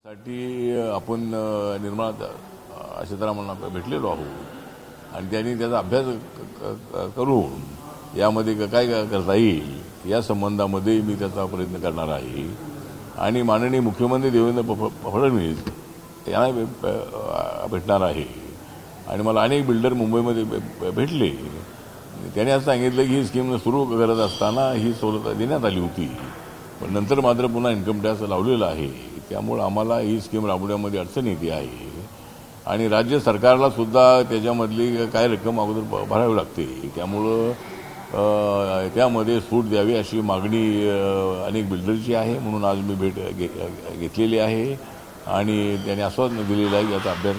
साठी आपण निर्मला सीतारामनना भेटलेलो आहोत आणि त्यांनी त्याचा अभ्यास करून यामध्ये काय करता येईल या संबंधामध्ये मी त्याचा प्रयत्न करणार आहे आणि माननीय मुख्यमंत्री देवेंद्र फडणवीस यांना भेटणार आहे आणि मला अनेक बिल्डर मुंबईमध्ये भेटले. त्याने असं सांगितलं की ही स्कीम सुरू करत असताना ही सवलत देण्यात आली होती, पण नंतर मात्र पुन्हा इन्कम टॅक्स लावलेला आहे. त्यामुळे आम्हाला ही स्कीम राबवण्यामध्ये अडचण येते आहे आणि राज्य सरकारला सुद्धा त्याच्यामधली काय रक्कम अगोदर भरावी लागते. त्यामुळं त्यामध्ये सूट द्यावी अशी मागणी अनेक बिल्डरची आहे. म्हणून आज मी भेट घेतलेली आहे आणि त्याने आश्वासन दिलेलं आहे याचा अभ्यास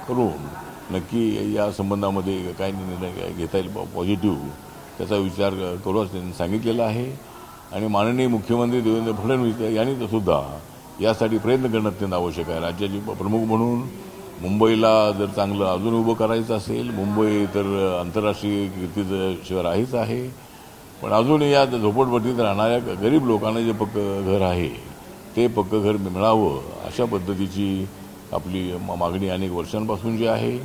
करून नक्की या संबंधामध्ये काय निर्णय घेता येईल पॉझिटिव्ह त्याचा विचार करू असं त्यांनी सांगितलेलं आहे. आणि माननीय मुख्यमंत्री देवेंद्र फडणवीस यांनी सुद्धा यासाठी प्रयत्न करणं अत्यंत आवश्यक आहे. राज्याचे प्रमुख म्हणून मुंबईला जर चांगलं अजून उभं करायचं असेल, मुंबई तर आंतरराष्ट्रीय कीर्तीचं शहर आहेच आहे, पण अजून या झोपडपट्टीत राहणाऱ्या गरीब लोकांना जे पक्कं घर आहे ते पक्कं घर मिळावं अशा पद्धतीची आपली मागणी अनेक वर्षांपासून जी आहे.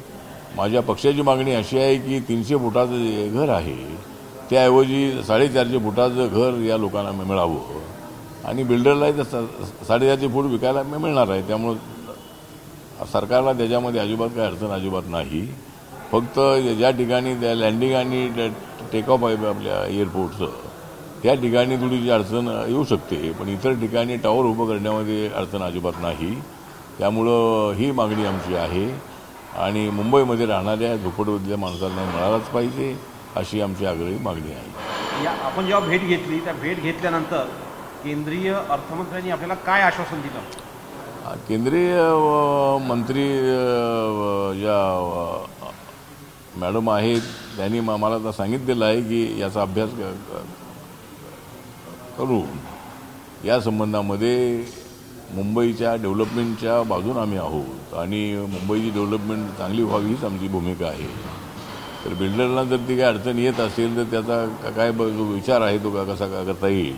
माझ्या पक्षाची मागणी अशी आहे की 300 फुटाचं जे घर आहे त्याऐवजी 450 फुटाचं घर या लोकांना मिळावं आणि बिल्डरलाही 450 फूट विकायला मिळणार आहे. त्यामुळं सरकारला त्याच्यामध्ये अजिबात काही अडचण अजिबात नाही. फक्त ज्या ठिकाणी त्या लँडिंग आणि टेक ऑफ आहे आपल्या एअरपोर्टचं त्या ठिकाणी थोडीशी अडचण येऊ शकते, पण इतर ठिकाणी टॉवर उभं करण्यामध्ये अडचण अजिबात नाही. त्यामुळं ही मागणी आमची आहे आणि मुंबईमध्ये राहणाऱ्या झोपडपट्टीतल्या माणसांना मिळालाच पाहिजे अशी आमची आग्रही मागणी आहे. आपण जेव्हा भेट घेतली त्या भेट घेतल्यानंतर केंद्रीय अर्थमंत्र्यांनी आपल्याला काय आश्वासन दिलं? केंद्रीय मंत्री ज्या मॅडम आहेत त्यांनी मला आता सांगितलेलं आहे की याचा अभ्यास करून या संबंधामध्ये मुंबईच्या डेव्हलपमेंटच्या बाजून आम्ही आहोत आणि मुंबईची डेव्हलपमेंट चांगली व्हावी हीच आमची भूमिका आहे. तर बिल्डरला जर ती काही अडचण येत असेल तर त्याचा काय जो विचार आहे तो कसा करता येईल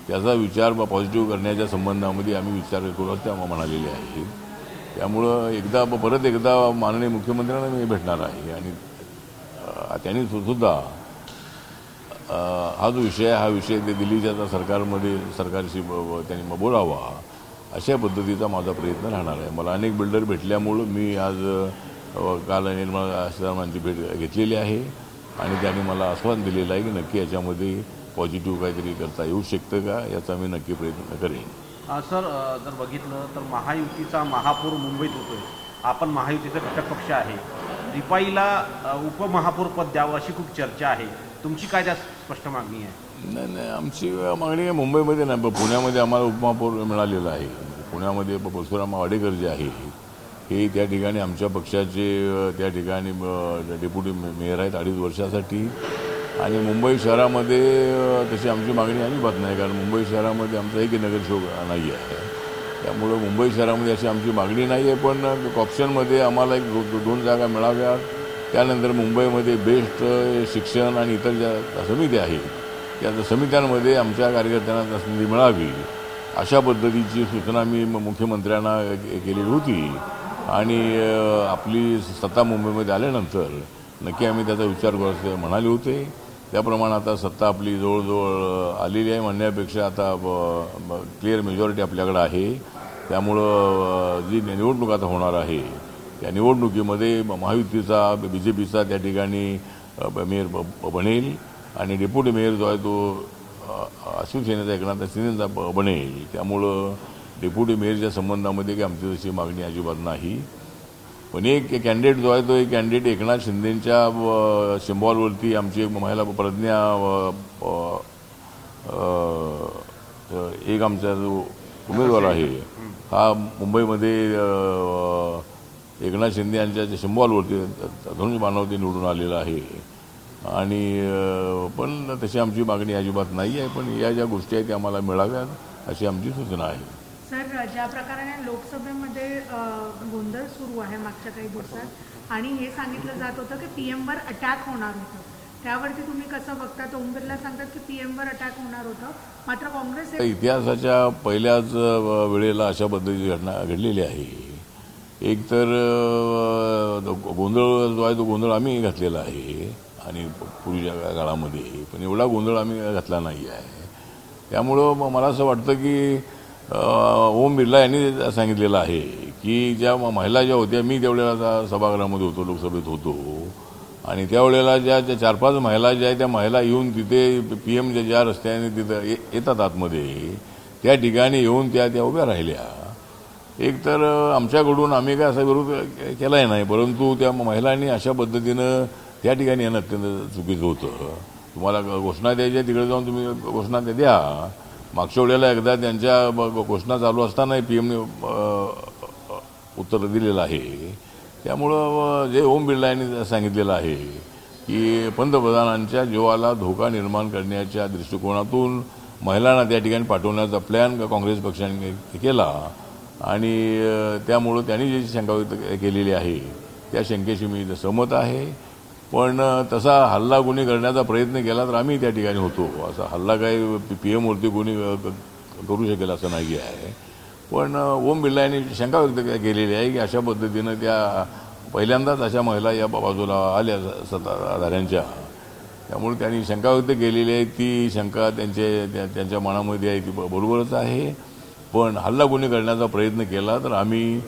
त्याचा विचार पॉझिटिव्ह करण्याच्या संबंधामध्ये आम्ही विचार करू असं त्या म्हणालेले आहे. त्यामुळं परत एकदा माननीय मुख्यमंत्र्यांना मी भेटणार आहे आणि त्यांनी सुद्धा हा विषय ते दिल्लीच्या सरकारमध्ये सरकारशी त्यांनी बोलावा अशा पद्धतीचा माझा प्रयत्न राहणार आहे. मला अनेक बिल्डर भेटल्यामुळं मी आज काल निर्मला सीतारामनची भेट घेतलेली आहे आणि त्यांनी मला आश्वासन दिलेलं आहे की नक्की याच्यामध्ये पॉझिटिव्ह काहीतरी करता येऊ शकतं का याचा मी नक्की प्रयत्न करेन. सर, जर बघितलं तर महायुतीचा महापौर मुंबईत होतोय, आपण महायुतीचा घटक पक्ष आहे, रिपाईला उपमहापौर पद द्यावं अशी खूप चर्चा आहे. तुमची काय त्या स्पष्ट मागणी आहे? नाही, आमची मागणी आहे मुंबईमध्ये नाही, पुण्यामध्ये आम्हाला उपमहापौर मिळालेलं आहे. पुण्यामध्ये परशुराम वाडेकर जे आहे हे त्या ठिकाणी आमच्या पक्षाचे त्या ठिकाणी डेप्युटी मेयर आहेत 2.5 वर्षासाठी आणि मुंबई शहरामध्ये तशी आमची मागणी अजिबात नाही, कारण मुंबई शहरामध्ये आमचा एकही नगरसेवक नाही आहे. त्यामुळं मुंबई शहरामध्ये अशी आमची मागणी नाही आहे, पण ऑप्शनमध्ये आम्हाला 2 जागा मिळाव्यात. त्यानंतर मुंबईमध्ये बेस्ट शिक्षण आणि इतर ज्या समित्या आहेत त्या समित्यांमध्ये आमच्या कार्यकर्त्यांना संधी मिळावी अशा पद्धतीची सूचना मी मुख्यमंत्र्यांना केलेली होती आणि आपली सत्ता मुंबईमध्ये आल्यानंतर नक्की आम्ही त्याचा विचार करू असं म्हणाले होते. त्याप्रमाणे आता सत्ता आपली जवळजवळ आलेली आहे म्हणण्यापेक्षा आता क्लिअर मेजॉरिटी आपल्याकडे आहे. त्यामुळं जी निवडणूक आता होणार आहे त्या निवडणुकीमध्ये महायुतीचा BJPचा त्या ठिकाणी मेयर बनेल आणि डेप्युटी मेयर जो आहे तो शिवसेनेचा एकनाथ शिंदेचा बनेल. त्यामुळं डेप्युटी मेयरच्या संबंधामध्ये की आमची तशी मागणी अजिबात नाही, पण एक कॅन्डिडेट जो आहे तो एक कॅन्डिडेट एकनाथ शिंदेच्या सिम्बॉलवरती आमची एक महिला प्रज्ञा एक आमचा जो उमेदवार आहे हा मुंबईमध्ये एकनाथ शिंदे यांच्या सिम्बॉलवरती धनुष्यबाणावरती निवडून आलेला आहे आणि पण तशी आमची मागणी अजिबात नाही आहे, पण या ज्या गोष्टी आहेत त्या आम्हाला मिळाव्यात अशी आमची सूचना आहे. सर, ज्या प्रकारे लोकसभेमध्ये गोंधळ सुरू आहे मागच्या काही दिवसात आणि हे सांगितलं जात होतं की PM वर अटॅक होणार होतं, त्यावरती तुम्ही कसं बघता? ओम बिर्ला सांगतात की पीएमवर अटॅक होणार होतं, मात्र काँग्रेस हे इतिहासाच्या पहिल्याच वेळेला अशा पद्धतीची घटना घडलेली आहे. एक तर गोंधळ जो आहे तो गोंधळ आम्ही घातलेला आहे आणि पूर्वीच्या काळामध्ये, पण एवढा गोंधळ आम्ही घातला नाही आहे. त्यामुळं मला असं वाटतं की ओम बिर्ला यांनी सांगितलेलं आहे की ज्या महिला ज्या होत्या, मी त्यावेळेला सभागृहामध्ये होतो, लोकसभेत होतो, आणि त्यावेळेला ज्या 4-5 महिला ज्या आहेत त्या महिला येऊन तिथे PM ज्या रस्त्याने तिथं येतात आतमध्ये, त्या ठिकाणी येऊन त्या उभ्या राहिल्या. एक तर आमच्याकडून आम्ही काय असा विरोध केलाय नाही, परंतु त्या महिलांनी अशा पद्धतीनं त्या ठिकाणी येणं अत्यंत चुकीचं होतं. तुम्हाला घोषणा द्यायच्या तिकडे जाऊन तुम्ही घोषणा द्या. मागच्या वेळेला एकदा त्यांच्या घोषणा चालू असताना PMने उत्तर दिलेलं आहे. त्यामुळं जे ओम बिर्ला यांनी सांगितलेलं आहे की पंतप्रधानांच्या जीवाला धोका निर्माण करण्याच्या दृष्टिकोनातून महिलांना त्या ठिकाणी पाठवण्याचा प्लॅन काँग्रेस पक्षाने केला, आणि त्यामुळं त्यांनी जी शंका व्यक्त केलेली आहे त्या शंकेशी मी सहमत आहे. पण तसा हल्ला कोणी करण्याचा प्रयत्न केला तर आम्ही त्या ठिकाणी होतो. असा हल्ला काही PM वरती कोणी करू शकेल असं नाही आहे. पण ओम बिर्ला यांनी शंका व्यक्त केलेली आहे की अशा पद्धतीनं त्या पहिल्यांदाच अशा महिला या बाजूला आल्या सत्ताधाऱ्यांच्या, त्यामुळे त्यांनी शंका व्यक्त केलेली आहे. ती शंका त्यांच्या मनामध्ये आहे, ती बरोबरच आहे. पण हल्ला कोणी करण्याचा प्रयत्न केला तर आम्ही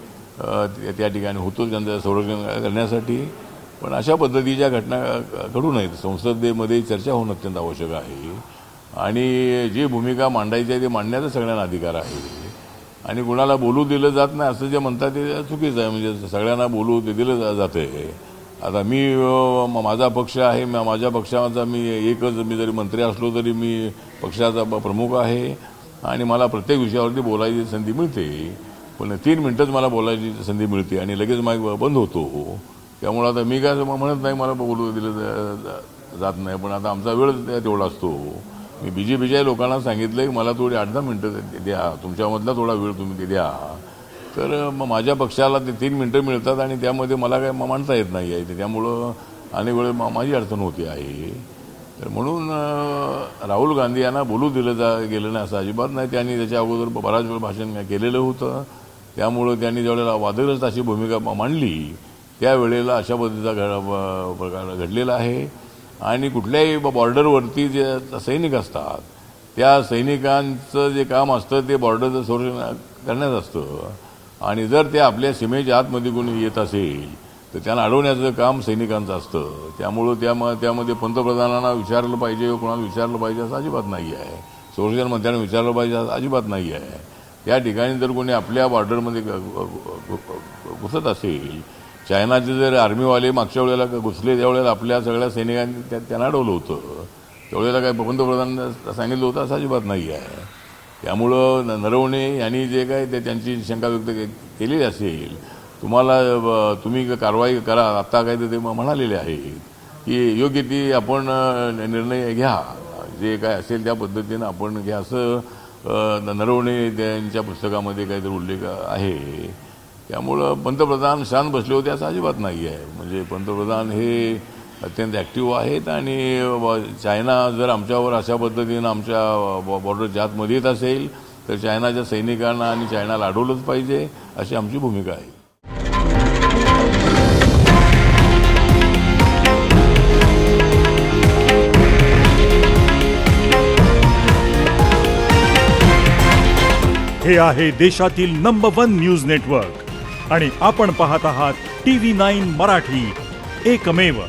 त्या ठिकाणी होतो त्यांचं संरक्षण करण्यासाठी. पण अशा पद्धतीच्या घटना घडू नयेत. संसदेमध्ये चर्चा होणं अत्यंत आवश्यक आहे, आणि जी भूमिका मांडायची आहे ते मांडण्याचा सगळ्यांना अधिकार आहे, आणि कुणाला बोलू दिलं जात नाही असं जे म्हणतात ते चुकीचं आहे. म्हणजे सगळ्यांना बोलू दिलं जाते. आता मी माझा पक्ष आहे, माझ्या पक्षाचा मी जरी मंत्री असलो तरी मी पक्षाचा प्रमुख आहे, आणि मला प्रत्येक विषयावरती बोलायची संधी मिळते. पण 3 मिनिटंच मला बोलायची संधी मिळते आणि लगेच माईक बंद होतो. त्यामुळे आता मी काय म्हणत नाही मला बोलू दिलं जात नाही, पण आता आमचा वेळ तेवढा असतो. मी BJPच्या लोकांना सांगितलं की मला थोडी 8-10 मिनिटं द्या, तुमच्यामधला थोडा वेळ तुम्ही द्या. तर मग माझ्या पक्षाला ते 3 मिनिटं मिळतात आणि त्यामध्ये मला काय मांडता येत नाही आहे. त्यामुळं अनेक वेळ माझी अडचण होती आहे. तर म्हणून राहुल गांधी यांना बोलू दिलं गेलं नाही असं अजिबात नाही. त्यांनी त्याच्या अगोदर बराच वेळ भाषण केलेलं होतं. त्यामुळं त्यांनी ज्यावेळेला वादग्रस्त अशी भूमिका मांडली त्यावेळेला अशा पद्धतीचा प्रकार घडलेला आहे. आणि कुठल्याही बॉर्डरवरती जे सैनिक असतात त्या सैनिकांचं जे काम असतं ते बॉर्डरचं संरक्षण करण्याचं असतं, आणि जर ते आपल्या सीमेच्या आतमध्ये कोणी येत असेल तर त्यांना अडवण्याचं काम सैनिकांचं असतं. त्यामुळं त्यामध्ये पंतप्रधानांना विचारलं पाहिजे, कोणाला विचारलं पाहिजे असं अजिबात नाही आहे. संरक्षण मंत्र्यांना विचारलं पाहिजे असं अजिबात नाही आहे. त्या ठिकाणी जर कोणी आपल्या बॉर्डरमध्ये घुसत असेल, चायनाचे जर आर्मीवाले मागच्या वेळेला घुसले त्यावेळेला आपल्या सगळ्या सैनिकांनी त्यांना अडवलं होतं. त्यावेळेला काय पंतप्रधानांनी सांगितलं होतं असं अजिबात नाही आहे. त्यामुळं नरवणे यांनी जे काय ते त्यांची शंका व्यक्त केलेली असेल, तुम्ही कारवाई करा आत्ता काय ते म्हणालेले आहेत की योग्य ती आपण निर्णय घ्या, जे काय असेल त्या पद्धतीनं आपण घ्या, असं नरवणे त्यांच्या पुस्तकामध्ये काहीतरी उल्लेख आहे. त्यामुळं पंतप्रधान शांत बसले होते असं अजिबात नाही आहे. म्हणजे पंतप्रधान हे अत्यंत ॲक्टिव्ह आहेत, आणि चायना जर आमच्यावर अशा पद्धतीनं आमच्या बॉर्डरच्या आतमध्ये येत असेल तर चायनाच्या सैनिकांना आणि चायनाला अडवलंच पाहिजे अशी आमची भूमिका आहे. हे आहे देशातील नंबर 1 न्यूज नेटवर्क, आणि आपण पाहत आहात TV9 मराठी, एकमेव.